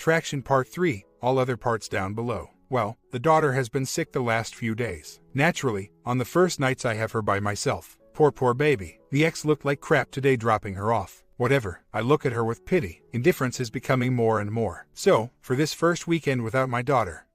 Attraction Part 3, all other parts down below. Well, the daughter has been sick the last few days. Naturally, on the first nights I have her by myself. Poor baby. The ex looked like crap today dropping her off. Whatever, I look at her with pity. Indifference is becoming more and more. So, for this first weekend without my daughter,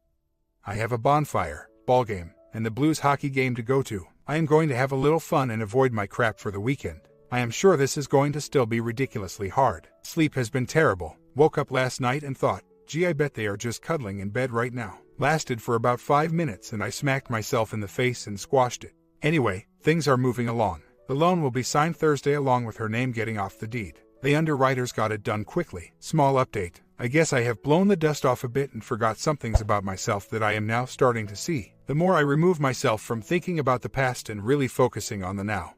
I have a bonfire, ball game, and the Blues hockey game to go to. I am going to have a little fun and avoid my crap for the weekend. I am sure this is going to still be ridiculously hard. Sleep has been terrible. Woke up last night and thought, gee, I bet they are just cuddling in bed right now. Lasted for about 5 minutes and I smacked myself in the face and squashed it. Anyway, things are moving along. The loan will be signed Thursday along with her name getting off the deed. The underwriters got it done quickly. Small update. I guess I have blown the dust off a bit and forgot some things about myself that I am now starting to see. The more I remove myself from thinking about the past and really focusing on the now,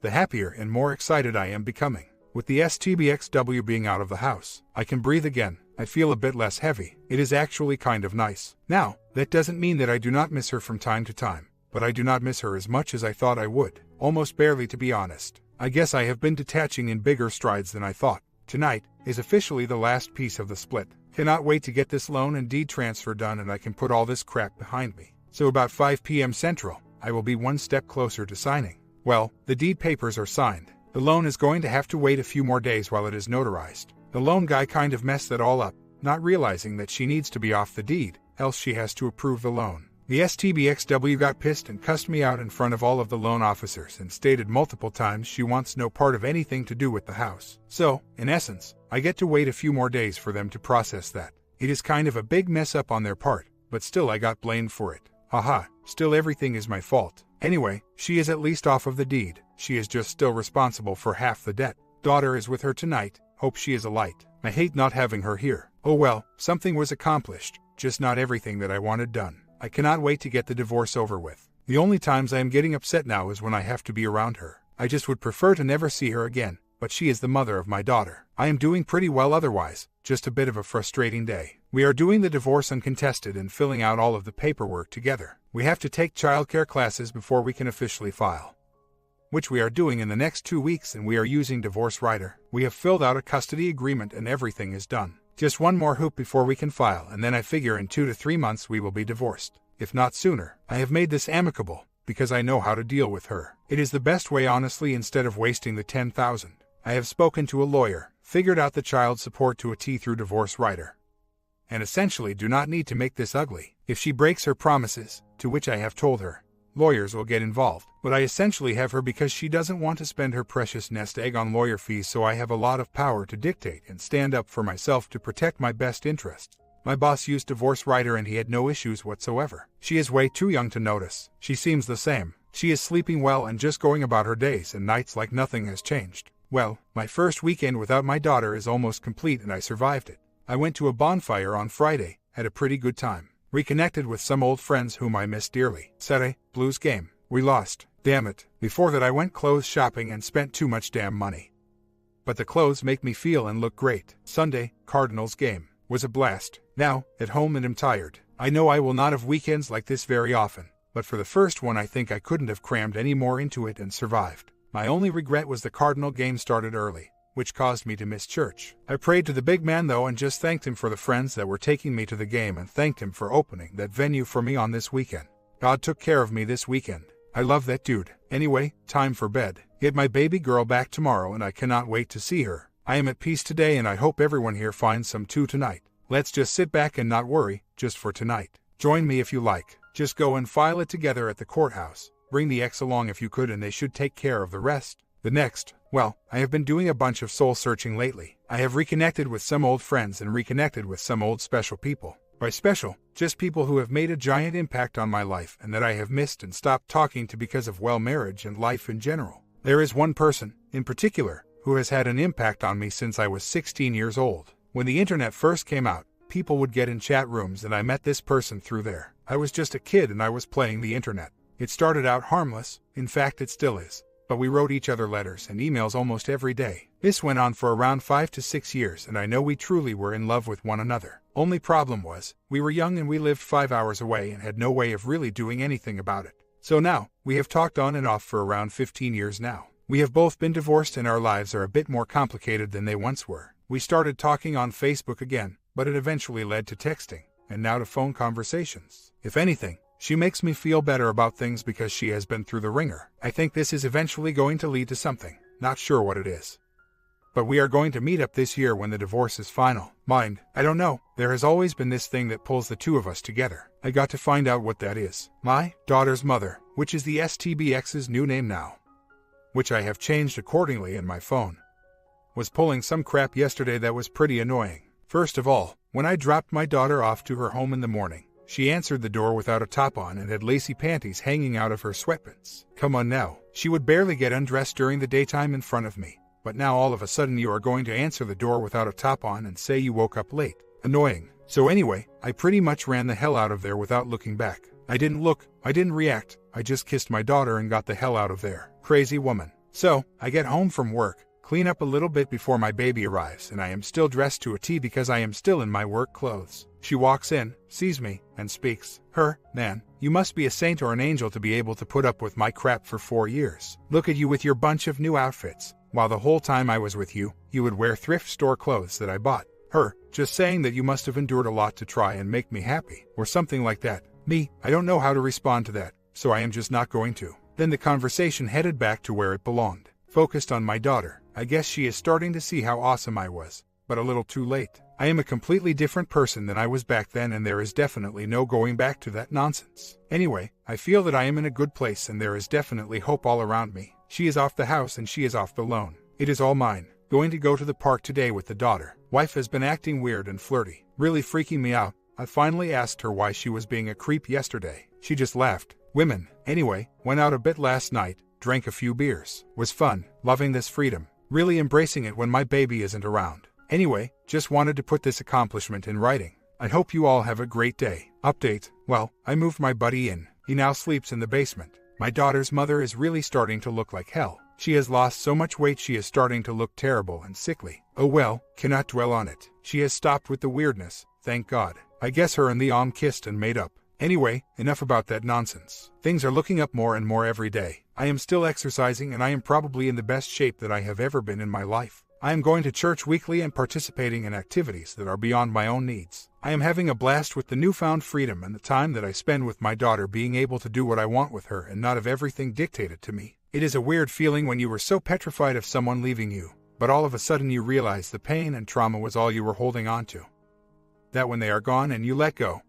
the happier and more excited I am becoming. With the STBXW being out of the house, I can breathe again. I feel a bit less heavy. It is actually kind of nice. Now, that doesn't mean that I do not miss her from time to time, but I do not miss her as much as I thought I would. Almost barely, to be honest. I guess I have been detaching in bigger strides than I thought. Tonight is officially the last piece of the split. Cannot wait to get this loan and deed transfer done and I can put all this crap behind me. So about 5 p.m. Central, I will be one step closer to signing. Well, the deed papers are signed. The loan is going to have to wait a few more days while it is notarized. The loan guy kind of messed that all up, not realizing that she needs to be off the deed, else she has to approve the loan. The STBXW got pissed and cussed me out in front of all of the loan officers and stated multiple times she wants no part of anything to do with the house. So, in essence, I get to wait a few more days for them to process that. It is kind of a big mess up on their part, but still I got blamed for it. Haha, still everything is my fault. Anyway, she is at least off of the deed. She is just still responsible for half the debt. Daughter is with her tonight. Hope she is a light. I hate not having her here. Oh well, something was accomplished, just not everything that I wanted done. I cannot wait to get the divorce over with. The only times I am getting upset now is when I have to be around her. I just would prefer to never see her again, but she is the mother of my daughter. I am doing pretty well otherwise, just a bit of a frustrating day. We are doing the divorce uncontested and filling out all of the paperwork together. We have to take childcare classes before we can officially file, which we are doing in the next 2 weeks, and we are using Divorce Writer. We have filled out a custody agreement and everything is done. Just one more hoop before we can file, and then I figure in 2 to 3 months we will be divorced. If not sooner. I have made this amicable, because I know how to deal with her. It is the best way, honestly, instead of wasting the $10,000. I have spoken to a lawyer, figured out the child support to a T through Divorce Writer, and essentially do not need to make this ugly. If she breaks her promises, to which I have told her, lawyers will get involved. But I essentially have her because she doesn't want to spend her precious nest egg on lawyer fees, so I have a lot of power to dictate and stand up for myself to protect my best interests. My boss used Divorce Writer and he had no issues whatsoever. She is way too young to notice. She seems the same. She is sleeping well and just going about her days and nights like nothing has changed. Well, my first weekend without my daughter is almost complete and I survived it. I went to a bonfire on Friday, had a pretty good time. Reconnected with some old friends whom I miss dearly. Saturday, Blues game. We lost. Damn it. Before that I went clothes shopping and spent too much damn money. But the clothes make me feel and look great. Sunday, Cardinals game. Was a blast. Now, at home and am tired. I know I will not have weekends like this very often, but for the first one I think I couldn't have crammed any more into it and survived. My only regret was the Cardinal game started early, which caused me to miss church. I prayed to the big man though and just thanked him for the friends that were taking me to the game and thanked him for opening that venue for me on this weekend. God took care of me this weekend. I love that dude. Anyway, time for bed. Get my baby girl back tomorrow and I cannot wait to see her. I am at peace today and I hope everyone here finds some too tonight. Let's just sit back and not worry, just for tonight. Join me if you like. Just go and file it together at the courthouse. Bring the ex along if you could and they should take care of the rest. The next, well, I have been doing a bunch of soul searching lately. I have reconnected with some old friends and reconnected with some old special people. By special, just people who have made a giant impact on my life and that I have missed and stopped talking to because of, well, marriage and life in general. There is one person, in particular, who has had an impact on me since I was 16 years old. When the internet first came out, people would get in chat rooms and I met this person through there. I was just a kid and I was playing the internet. It started out harmless, in fact it still is, but we wrote each other letters and emails almost every day. This went on for around 5 to 6 years and I know we truly were in love with one another. Only problem was, we were young and we lived 5 hours away and had no way of really doing anything about it. So now, we have talked on and off for around 15 years now. We have both been divorced and our lives are a bit more complicated than they once were. We started talking on Facebook again, but it eventually led to texting, and now to phone conversations. If anything, she makes me feel better about things because she has been through the ringer. I think this is eventually going to lead to something, not sure what it is. But we are going to meet up this year when the divorce is final. Mind, I don't know, there has always been this thing that pulls the two of us together. I got to find out what that is. My daughter's mother, which is the STBX's new name now, which I have changed accordingly in my phone, was pulling some crap yesterday that was pretty annoying. First of all, when I dropped my daughter off to her home in the morning, she answered the door without a top on and had lacy panties hanging out of her sweatpants. Come on now, she would barely get undressed during the daytime in front of me. But now all of a sudden you are going to answer the door without a top on and say you woke up late. Annoying. So anyway, I pretty much ran the hell out of there without looking back. I didn't look, I didn't react, I just kissed my daughter and got the hell out of there. Crazy woman. So, I get home from work, clean up a little bit before my baby arrives, and I am still dressed to a T because I am still in my work clothes. She walks in, sees me, and speaks. Man, you must be a saint or an angel to be able to put up with my crap for 4 years. Look at you with your bunch of new outfits. While the whole time I was with you, you would wear thrift store clothes that I bought. Just saying that you must have endured a lot to try and make me happy, or something like that. Me, I don't know how to respond to that, so I am just not going to. Then the conversation headed back to where it belonged, focused on my daughter. I guess she is starting to see how awesome I was, but a little too late. I am a completely different person than I was back then, and there is definitely no going back to that nonsense. Anyway, I feel that I am in a good place and there is definitely hope all around me. She is off the house and she is off the loan. It is all mine. Going to go to the park today with the daughter. Wife has been acting weird and flirty, really freaking me out. I finally asked her why she was being a creep yesterday. She just laughed. Women. Anyway, went out a bit last night, drank a few beers. Was fun, loving this freedom, really embracing it when my baby isn't around. Anyway, just wanted to put this accomplishment in writing. I hope you all have a great day. Update. Well, I moved my buddy in. He now sleeps in the basement. My daughter's mother is really starting to look like hell. She has lost so much weight she is starting to look terrible and sickly. Oh well, cannot dwell on it. She has stopped with the weirdness, thank God. I guess her and the kissed and made up. Anyway, enough about that nonsense. Things are looking up more and more every day. I am still exercising and I am probably in the best shape that I have ever been in my life. I am going to church weekly and participating in activities that are beyond my own needs. I am having a blast with the newfound freedom and the time that I spend with my daughter, being able to do what I want with her and not have everything dictated to me. It is a weird feeling when you were so petrified of someone leaving you, but all of a sudden you realize the pain and trauma was all you were holding on to. That when they are gone and you let go,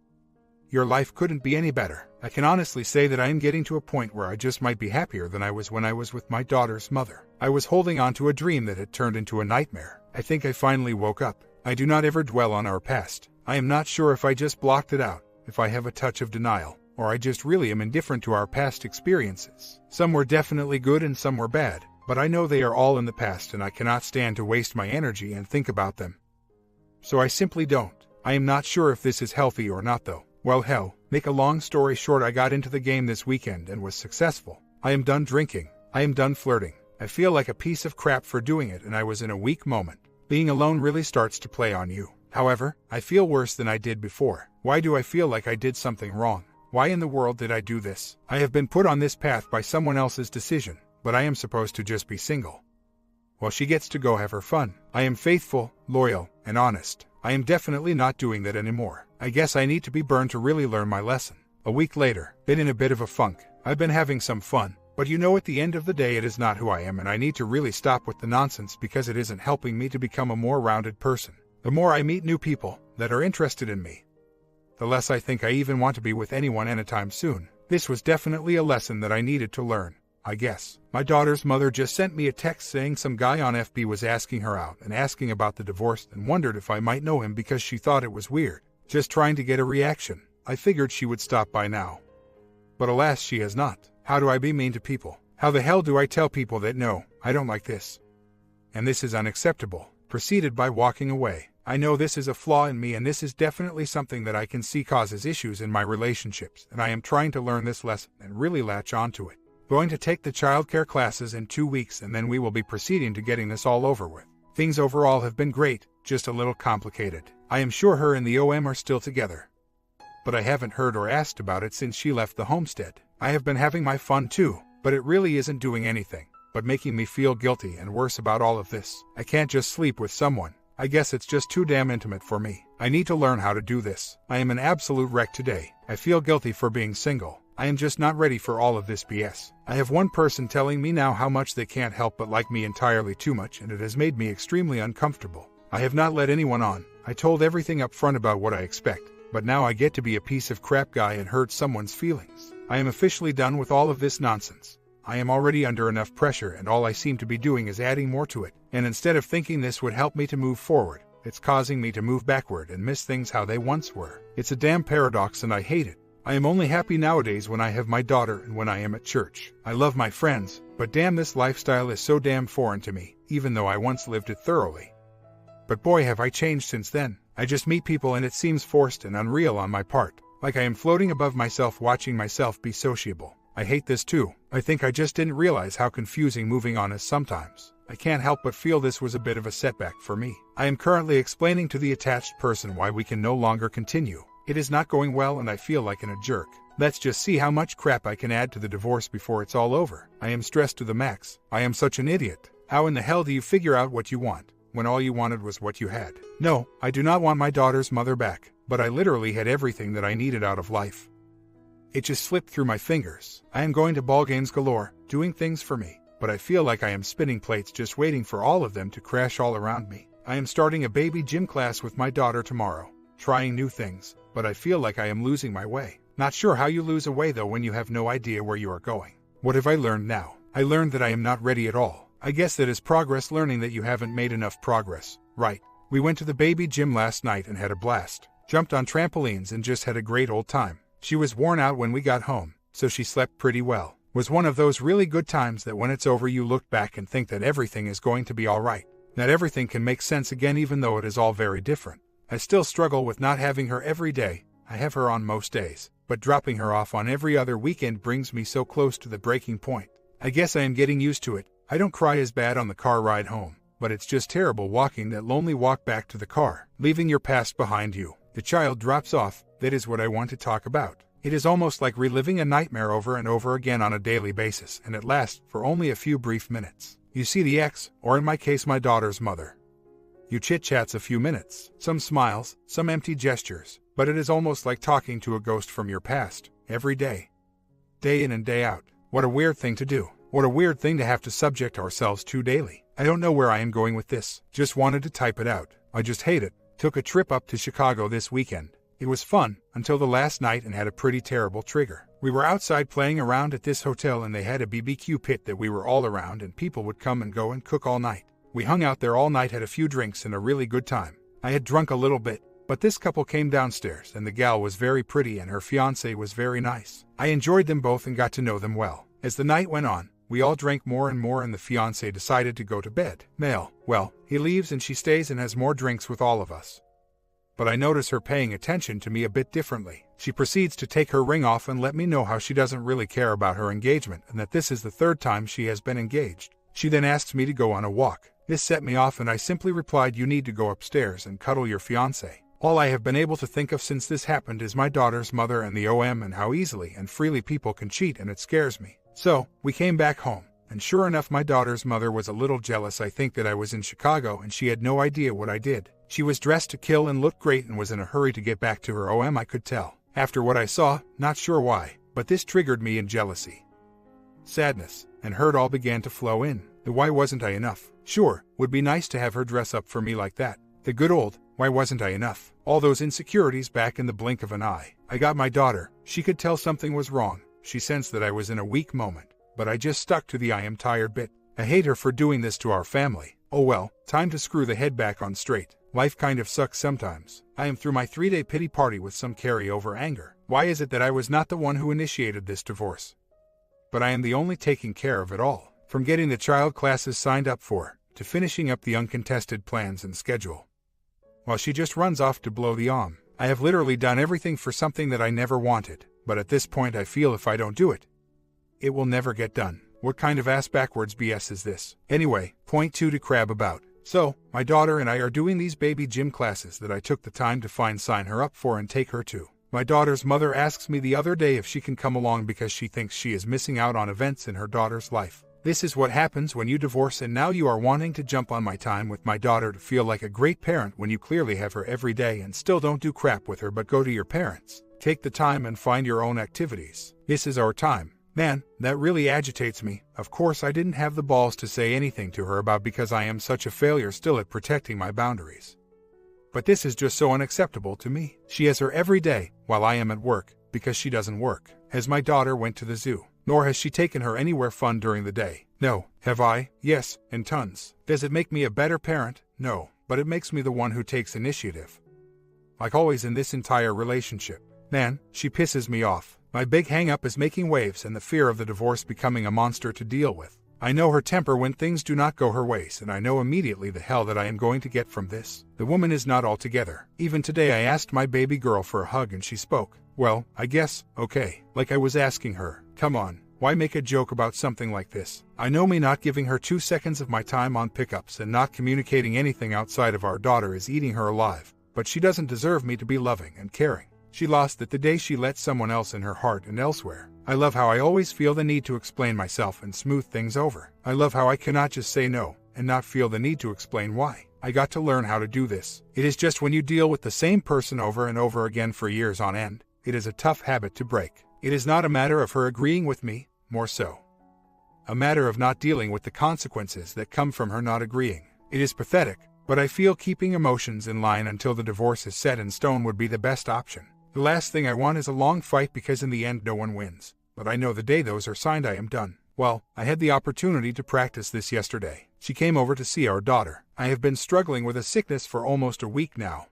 your life couldn't be any better. I can honestly say that I am getting to a point where I just might be happier than I was when I was with my daughter's mother. I was holding on to a dream that had turned into a nightmare. I think I finally woke up. I do not ever dwell on our past. I am not sure if I just blocked it out, if I have a touch of denial, or I just really am indifferent to our past experiences. Some were definitely good and some were bad, but I know they are all in the past and I cannot stand to waste my energy and think about them. So I simply don't. I am not sure if this is healthy or not though. Well hell, make a long story short, I got into the game this weekend and was successful. I am done drinking. I am done flirting. I feel like a piece of crap for doing it and I was in a weak moment. Being alone really starts to play on you. However, I feel worse than I did before. Why do I feel like I did something wrong? Why in the world did I do this? I have been put on this path by someone else's decision, but I am supposed to just be single. Well, she gets to go have her fun. I am faithful, loyal, and honest. I am definitely not doing that anymore. I guess I need to be burned to really learn my lesson. A week later, been in a bit of a funk. I've been having some fun, but you know, at the end of the day it is not who I am, and I need to really stop with the nonsense because it isn't helping me to become a more rounded person. The more I meet new people that are interested in me, the less I think I even want to be with anyone anytime soon. This was definitely a lesson that I needed to learn, I guess. My daughter's mother just sent me a text saying some guy on FB was asking her out and asking about the divorce and wondered if I might know him because she thought it was weird. Just trying to get a reaction. I figured she would stop by now. But alas, she has not. How do I be mean to people? How the hell do I tell people that no, I don't like this, and this is unacceptable? Proceeded by walking away. I know this is a flaw in me and this is definitely something that I can see causes issues in my relationships, and I am trying to learn this lesson and really latch onto it. Going to take the childcare classes in 2 weeks and then we will be proceeding to getting this all over with. Things overall have been great, just a little complicated. I am sure her and the OM are still together, but I haven't heard or asked about it since she left the homestead. I have been having my fun too, but it really isn't doing anything but making me feel guilty and worse about all of this. I can't just sleep with someone. I guess it's just too damn intimate for me. I need to learn how to do this. I am an absolute wreck today. I feel guilty for being single. I am just not ready for all of this BS. I have one person telling me now how much they can't help but like me entirely too much, and it has made me extremely uncomfortable. I have not let anyone on. I told everything up front about what I expect, but now I get to be a piece of crap guy and hurt someone's feelings. I am officially done with all of this nonsense. I am already under enough pressure, and all I seem to be doing is adding more to it. And instead of thinking this would help me to move forward, it's causing me to move backward and miss things how they once were. It's a damn paradox and I hate it. I am only happy nowadays when I have my daughter and when I am at church. I love my friends, but damn, this lifestyle is so damn foreign to me, even though I once lived it thoroughly. But boy, have I changed since then. I just meet people and it seems forced and unreal on my part, like I am floating above myself watching myself be sociable. I hate this too. I think I just didn't realize how confusing moving on is sometimes. I can't help but feel this was a bit of a setback for me. I am currently explaining to the attached person why we can no longer continue. It is not going well and I feel like a jerk. Let's just see how much crap I can add to the divorce before it's all over. I am stressed to the max. I am such an idiot. How in the hell do you figure out what you want, when all you wanted was what you had? No, I do not want my daughter's mother back, but I literally had everything that I needed out of life. It just slipped through my fingers. I am going to ball games galore, doing things for me, but I feel like I am spinning plates just waiting for all of them to crash all around me. I am starting a baby gym class with my daughter tomorrow, trying new things, but I feel like I am losing my way. Not sure how you lose a way though when you have no idea where you are going. What have I learned now? I learned that I am not ready at all. I guess that is progress, learning that you haven't made enough progress, right? We went to the baby gym last night and had a blast. Jumped on trampolines and just had a great old time. She was worn out when we got home, so she slept pretty well. Was one of those really good times that when it's over you look back and think that everything is going to be alright. That everything can make sense again even though it is all very different. I still struggle with not having her every day. I have her on most days, but dropping her off on every other weekend brings me so close to the breaking point. I guess I am getting used to it. I don't cry as bad on the car ride home, but it's just terrible walking that lonely walk back to the car, leaving your past behind you. The child drops off. That is what I want to talk about. It is almost like reliving a nightmare over and over again on a daily basis, and it lasts for only a few brief minutes. You see the ex, or in my case my daughter's mother. You chit-chats a few minutes, some smiles, some empty gestures, but it is almost like talking to a ghost from your past, every day. Day in and day out. What a weird thing to do. What a weird thing to have to subject ourselves to daily. I don't know where I am going with this. Just wanted to type it out. I just hate it. Took a trip up to Chicago this weekend. It was fun, until the last night, and had a pretty terrible trigger. We were outside playing around at this hotel and they had a BBQ pit that we were all around and people would come and go and cook all night. We hung out there all night, had a few drinks and a really good time. I had drunk a little bit, but this couple came downstairs and the gal was very pretty and her fiancé was very nice. I enjoyed them both and got to know them well. As the night went on, we all drank more and more and the fiancé decided to go to bed. Well, he leaves and she stays and has more drinks with all of us. But I notice her paying attention to me a bit differently. She proceeds to take her ring off and let me know how she doesn't really care about her engagement and that this is the third time she has been engaged. She then asks me to go on a walk. This set me off and I simply replied, "You need to go upstairs and cuddle your fiancé." All I have been able to think of since this happened is my daughter's mother and the OM and how easily and freely people can cheat, and it scares me. So, we came back home, and sure enough my daughter's mother was a little jealous, I think, that I was in Chicago and she had no idea what I did. She was dressed to kill and looked great and was in a hurry to get back to her OM, I could tell. After what I saw, not sure why, but this triggered me in jealousy. Sadness and hurt all began to flow in. The why wasn't I enough? Sure, would be nice to have her dress up for me like that. The good old, why wasn't I enough? All those insecurities back in the blink of an eye. I got my daughter. She could tell something was wrong. She sensed that I was in a weak moment, but I just stuck to the I am tired bit. I hate her for doing this to our family. Oh well, time to screw the head back on straight. Life kind of sucks sometimes. I am through my 3-day pity party with some carryover anger. Why is it that I was not the one who initiated this divorce? But I am the only taking care of it all. From getting the child classes signed up for, to finishing up the uncontested plans and schedule. While she just runs off to blow the I have literally done everything for something that I never wanted, but at this point I feel if I don't do it, it will never get done. What kind of ass-backwards BS is this? Anyway, point 2 to crab about. So, my daughter and I are doing these baby gym classes that I took the time to sign her up for and take her to. My daughter's mother asks me the other day if she can come along because she thinks she is missing out on events in her daughter's life. This is what happens when you divorce, and now you are wanting to jump on my time with my daughter to feel like a great parent when you clearly have her every day and still don't do crap with her but go to your parents. Take the time and find your own activities. This is our time. Man, that really agitates me. Of course I didn't have the balls to say anything to her about because I am such a failure still at protecting my boundaries. But this is just so unacceptable to me. She has her every day while I am at work because she doesn't work. Has my daughter went to the zoo? Nor has she taken her anywhere fun during the day. No. Have I? Yes, and tons. Does it make me a better parent? No, but it makes me the one who takes initiative. Like always in this entire relationship. Man, she pisses me off. My big hang-up is making waves and the fear of the divorce becoming a monster to deal with. I know her temper when things do not go her ways, and I know immediately the hell that I am going to get from this. The woman is not altogether. Even today I asked my baby girl for a hug and she spoke. Well, I guess, okay. Like I was asking her, come on, why make a joke about something like this? I know me not giving her 2 seconds of my time on pickups and not communicating anything outside of our daughter is eating her alive, but she doesn't deserve me to be loving and caring. She lost it the day she let someone else in her heart and elsewhere. I love how I always feel the need to explain myself and smooth things over. I love how I cannot just say no and not feel the need to explain why. I got to learn how to do this. It is just when you deal with the same person over and over again for years on end, it is a tough habit to break. It is not a matter of her agreeing with me, more so a matter of not dealing with the consequences that come from her not agreeing. It is pathetic, but I feel keeping emotions in line until the divorce is set in stone would be the best option. The last thing I want is a long fight because in the end no one wins. But I know the day those are signed I am done. Well, I had the opportunity to practice this yesterday. She came over to see our daughter. I have been struggling with a sickness for almost a week now.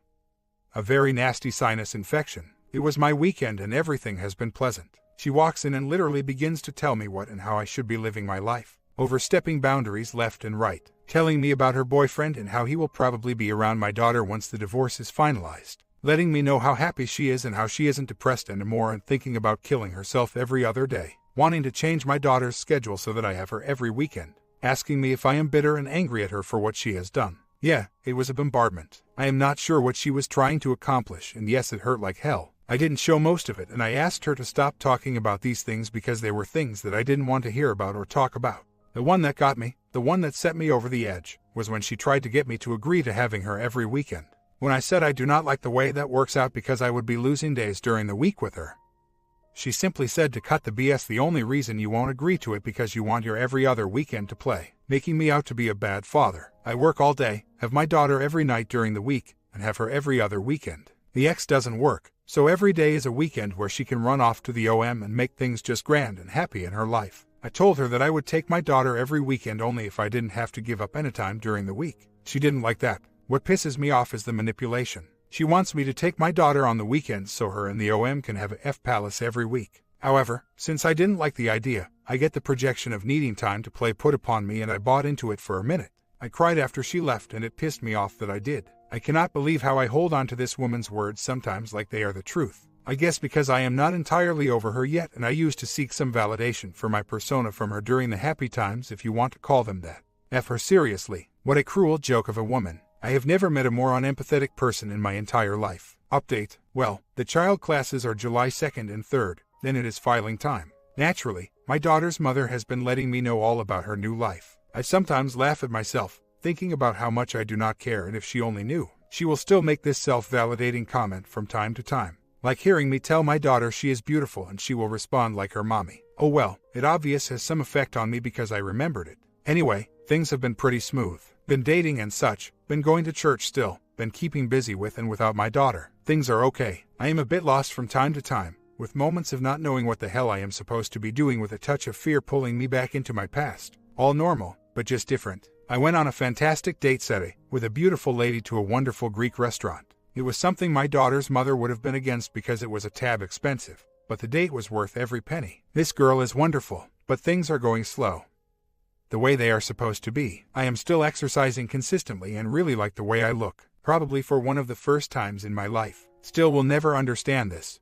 A very nasty sinus infection. It was my weekend and everything has been pleasant. She walks in and literally begins to tell me what and how I should be living my life. Overstepping boundaries left and right. Telling me about her boyfriend and how he will probably be around my daughter once the divorce is finalized. Letting me know how happy she is and how she isn't depressed anymore and thinking about killing herself every other day. Wanting to change my daughter's schedule so that I have her every weekend. Asking me if I am bitter and angry at her for what she has done. Yeah, it was a bombardment. I am not sure what she was trying to accomplish, and yes, it hurt like hell. I didn't show most of it, and I asked her to stop talking about these things because they were things that I didn't want to hear about or talk about. The one that got me, the one that set me over the edge, was when she tried to get me to agree to having her every weekend. When I said I do not like the way that works out because I would be losing days during the week with her. She simply said to cut the BS. The only reason you won't agree to it because you want your every other weekend to play, making me out to be a bad father. I work all day, have my daughter every night during the week, and have her every other weekend. The ex doesn't work, so every day is a weekend where she can run off to the OM and make things just grand and happy in her life. I told her that I would take my daughter every weekend only if I didn't have to give up any time during the week. She didn't like that. What pisses me off is the manipulation. She wants me to take my daughter on the weekends so her and the OM can have a F-palace every week. However, since I didn't like the idea, I get the projection of needing time to play put upon me and I bought into it for a minute. I cried after she left and it pissed me off that I did. I cannot believe how I hold on to this woman's words sometimes like they are the truth. I guess because I am not entirely over her yet and I used to seek some validation for my persona from her during the happy times, if you want to call them that. F her seriously. What a cruel joke of a woman. I have never met a more unempathetic person in my entire life. Update. Well, the child classes are July 2nd and 3rd, then it is filing time. Naturally, my daughter's mother has been letting me know all about her new life. I sometimes laugh at myself, thinking about how much I do not care, and if she only knew. She will still make this self-validating comment from time to time. Like hearing me tell my daughter she is beautiful and she will respond like her mommy. Oh well, it obvious has some effect on me because I remembered it. Anyway, things have been pretty smooth. Been dating and such, been going to church still, been keeping busy with and without my daughter. Things are okay. I am a bit lost from time to time, with moments of not knowing what the hell I am supposed to be doing with a touch of fear pulling me back into my past. All normal, but just different. I went on a fantastic date Saturday with a beautiful lady to a wonderful Greek restaurant. It was something my daughter's mother would have been against because it was a tad expensive, but the date was worth every penny. This girl is wonderful, but things are going slow. The way they are supposed to be. I am still exercising consistently and really like the way I look, probably for one of the first times in my life. Still will never understand this.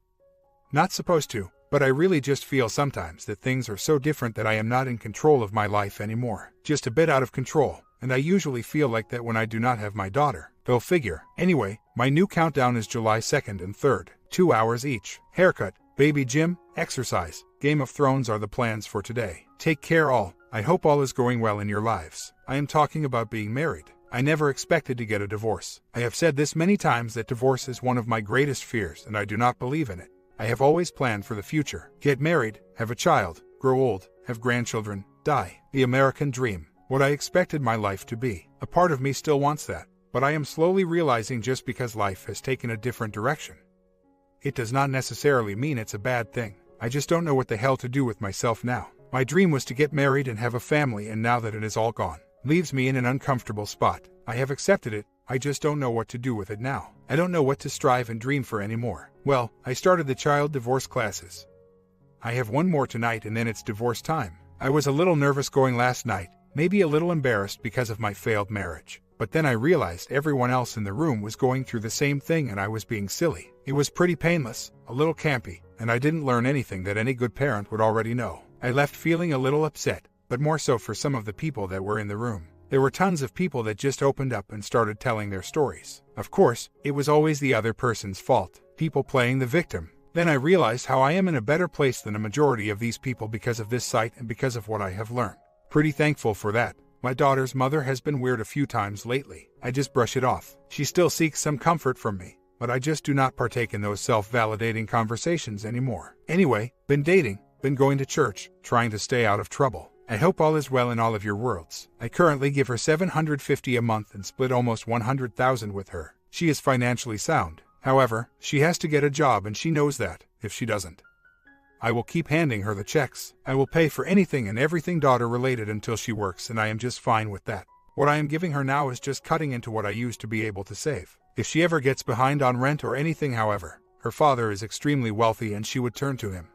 Not supposed to, but I really just feel sometimes that things are so different that I am not in control of my life anymore. Just a bit out of control, and I usually feel like that when I do not have my daughter. Go figure. Anyway, my new countdown is July 2nd and 3rd, 2 hours each. Haircut, baby gym, exercise, Game of Thrones are the plans for today. Take care all. I hope all is going well in your lives. I am talking about being married. I never expected to get a divorce. I have said this many times that divorce is one of my greatest fears and I do not believe in it. I have always planned for the future. Get married, have a child, grow old, have grandchildren, die. The American dream. What I expected my life to be. A part of me still wants that, but I am slowly realizing just because life has taken a different direction, it does not necessarily mean it's a bad thing. I just don't know what the hell to do with myself now. My dream was to get married and have a family, and now that it is all gone, leaves me in an uncomfortable spot. I have accepted it, I just don't know what to do with it now. I don't know what to strive and dream for anymore. Well, I started the child divorce classes. I have one more tonight and then it's divorce time. I was a little nervous going last night, maybe a little embarrassed because of my failed marriage. But then I realized everyone else in the room was going through the same thing and I was being silly. It was pretty painless, a little campy, and I didn't learn anything that any good parent would already know. I left feeling a little upset, but more so for some of the people that were in the room. There were tons of people that just opened up and started telling their stories. Of course, it was always the other person's fault, people playing the victim. Then I realized how I am in a better place than a majority of these people because of this site and because of what I have learned. Pretty thankful for that. My daughter's mother has been weird a few times lately. I just brush it off. She still seeks some comfort from me, but I just do not partake in those self-validating conversations anymore. Anyway, been dating, been going to church, trying to stay out of trouble. I hope all is well in all of your worlds. I currently give her $750 a month and split almost $100,000 with her. She is financially sound. However, she has to get a job and she knows that, if she doesn't, I will keep handing her the checks. I will pay for anything and everything daughter-related until she works, and I am just fine with that. What I am giving her now is just cutting into what I used to be able to save. If she ever gets behind on rent or anything, however, her father is extremely wealthy and she would turn to him.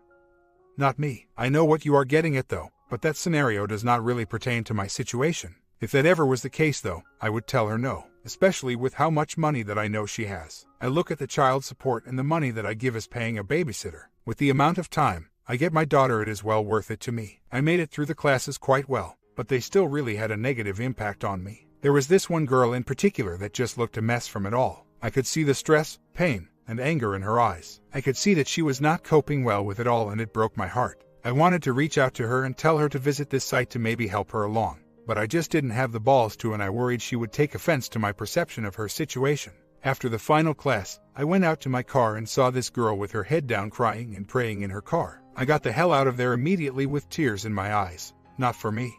Not me. I know what you are getting at though, but that scenario does not really pertain to my situation. If that ever was the case though, I would tell her no, especially with how much money that I know she has. I look at the child support and the money that I give as paying a babysitter. With the amount of time I get my daughter, it is well worth it to me. I made it through the classes quite well, but they still really had a negative impact on me. There was this one girl in particular that just looked a mess from it all. I could see the stress, pain, and anger in her eyes. I could see that she was not coping well with it all, and it broke my heart. I wanted to reach out to her and tell her to visit this site to maybe help her along, but I just didn't have the balls to, and I worried she would take offense to my perception of her situation. After the final class, I went out to my car and saw this girl with her head down crying and praying in her car. I got the hell out of there immediately with tears in my eyes. Not for me,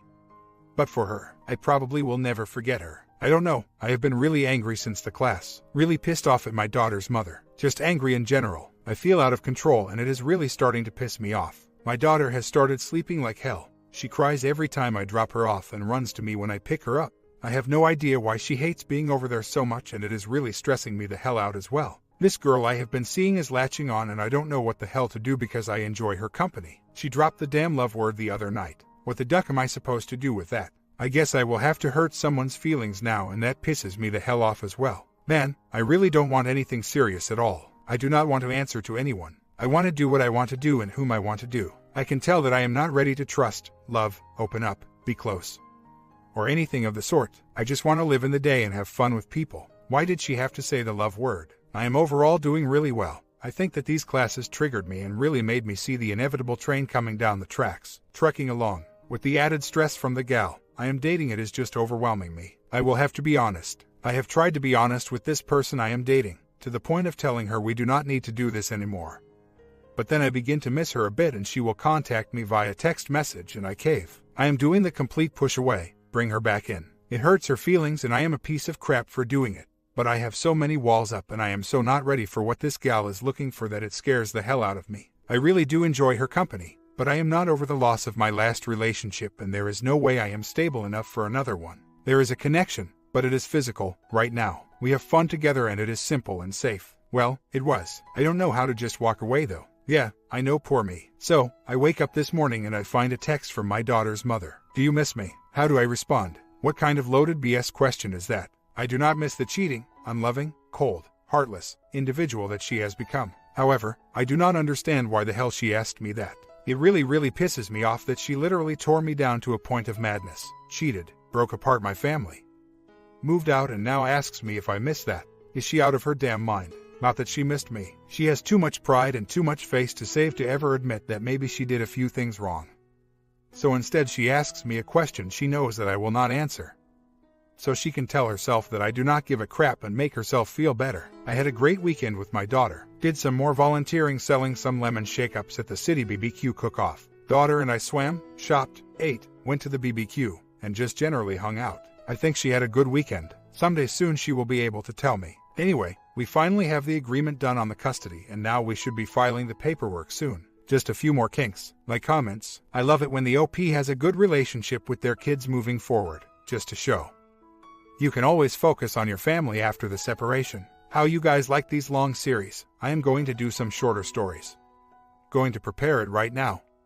but for her. I probably will never forget her. I don't know, I have been really angry since the class. Really pissed off at my daughter's mother. Just angry in general. I feel out of control and it is really starting to piss me off. My daughter has started sleeping like hell. She cries every time I drop her off and runs to me when I pick her up. I have no idea why she hates being over there so much, and it is really stressing me the hell out as well. This girl I have been seeing is latching on and I don't know what the hell to do because I enjoy her company. She dropped the damn love word the other night. What the duck am I supposed to do with that? I guess I will have to hurt someone's feelings now, and that pisses me the hell off as well. Man, I really don't want anything serious at all. I do not want to answer to anyone. I want to do what I want to do and whom I want to do. I can tell that I am not ready to trust, love, open up, be close, or anything of the sort. I just want to live in the day and have fun with people. Why did she have to say the love word? I am overall doing really well. I think that these classes triggered me and really made me see the inevitable train coming down the tracks, trekking along. With the added stress from the gal I am dating, it is just overwhelming me. I will have to be honest. I have tried to be honest with this person I am dating, to the point of telling her we do not need to do this anymore. But then I begin to miss her a bit and she will contact me via text message and I cave. I am doing the complete push away, bring her back in. It hurts her feelings and I am a piece of crap for doing it. But I have so many walls up and I am so not ready for what this gal is looking for that it scares the hell out of me. I really do enjoy her company, but I am not over the loss of my last relationship and there is no way I am stable enough for another one. There is a connection, but it is physical, right now. We have fun together and it is simple and safe. Well, it was. I don't know how to just walk away though. Yeah, I know, poor me. So, I wake up this morning and I find a text from my daughter's mother. Do you miss me? How do I respond? What kind of loaded BS question is that? I do not miss the cheating, unloving, cold, heartless individual that she has become. However, I do not understand why the hell she asked me that. It really pisses me off that she literally tore me down to a point of madness, cheated, broke apart my family, moved out, and now asks me if I miss that. Is she out of her damn mind? Not that she missed me. She has too much pride and too much face to save to ever admit that maybe she did a few things wrong. So instead she asks me a question she knows that I will not answer, so she can tell herself that I do not give a crap and make herself feel better. I had a great weekend with my daughter. Did some more volunteering selling some lemon shake-ups at the city BBQ cook-off. Daughter and I swam, shopped, ate, went to the BBQ, and just generally hung out. I think she had a good weekend. Someday soon she will be able to tell me. Anyway, we finally have the agreement done on the custody, and now we should be filing the paperwork soon. Just a few more kinks. Like comments. I love it when the OP has a good relationship with their kids moving forward, just to show you can always focus on your family after the separation. How you guys like these long series? I am going to do some shorter stories. Going to prepare it right now.